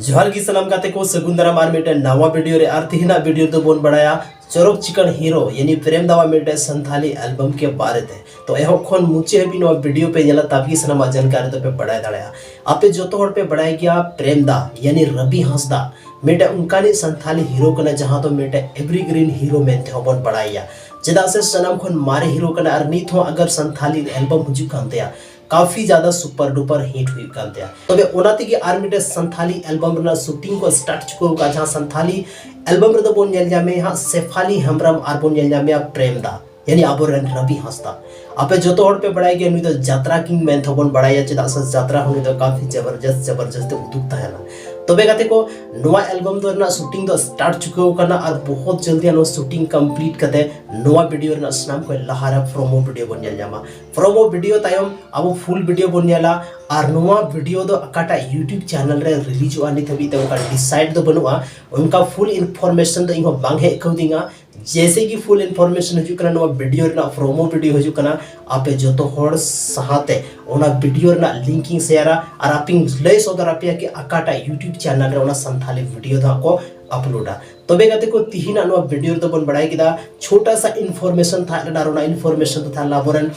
जोहार की सलाम गाते को सगुंदरा मार मेटे नवा वीडियो रे अर्थिना वीडियो तो बोन बढ़ाया चोरक चिकन हीरो यानी प्रेम दावा मेटे संथाली एल्बम के बारे में तो एहो खन मुचे भी नो वीडियो पे जला ताकि सनामा जानकारी तो पे बढ़ाया दाड़या आपे जो तो पे बढ़ाया गया प्रेम दा यानी रवि हंसदा मेटे उनका ने संथाली हीरो कना जहां तो मेटे एवरीग्रीन हीरो में थे बोन बढ़ाया चेदा से सनम खन मारे हीरो कना और नीत हो अगर संथाली एल्बम हुजु कांतेया काफी ज्यादा सुपर डुपर हिट हुई कांतेया तबे ओनाती की आर्मीटे संथाली एल्बम रना शूटिंग को स्टार्ट चुको का जहां संथाली एल्बम रे तो बोन नेल जामे यहां सेफाली हमरम आर बोन नेल जामे प्रेम दा यानी आबोरन रवि हंसदा आपे जो तो पे बढ़ाई गया नुई तो यात्रा किंग में थोबन बढ़ाया चेदा से यात्रा होनी तो काफी जबरदस्त उदुकता है ना तबे गाते को नवा एल्बम दो ना शूटिंग दो स्टार्ट चुको करना और बहुत जल्दी नो शूटिंग कंप्लीट करते नवा वीडियो ना स्नाम को लहारा प्रोमो वीडियो बन जामा प्रोमो वीडियो तायम अब फुल वीडियो बन जाला और नवा वीडियो दो अकाटा यूट्यूब चैनल रे रिलीज वानी थबी तो उनका डिसाइड दो बनुआ उनका फुल इन्फॉर्मेशन तो इहो बांगे कौदिंगा जैसे कि फुल इन्फॉर्मेशन हजू करना वीडियो ना प्रोमो वीडियो हजू करना आपे जो तो होड़ सहाते ओना वीडियो ना लिंकिंग शेयर और आपिंग लय सोदर आपिया के अकाटा यूट्यूब चैनल रे ओना संथाली वीडियो दा को अपलोडा तबे गाते को तिहिना नो वीडियो तो बन बढ़ाई किदा छोटा सा इन्फॉर्मेशन था ना इन्फॉर्मेशन तो था लाबोरन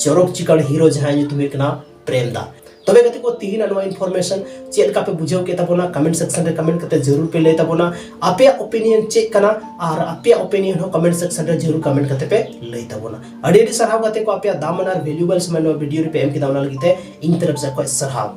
चोरक चिकन हीरो जहां जो तुम्हें कना प्रेम दा तबे गति को तिहिना नो इन्फॉर्मेशन चेक का पे बुझाव के तबोना कमेंट सेक्शन रे कमेंट करते जरूर पे ले तबोना आपे ओपिनियन चेक कना और आपे ओपिनियन हो कमेंट सेक्शन रे जरूर कमेंट करते पे ले तबोना अडी सरहाव गते को आपे दामन और वैल्यूएबल्स में नो वीडियो रे पे एम की दामना लगते इन तरफ से कोई सरहाव।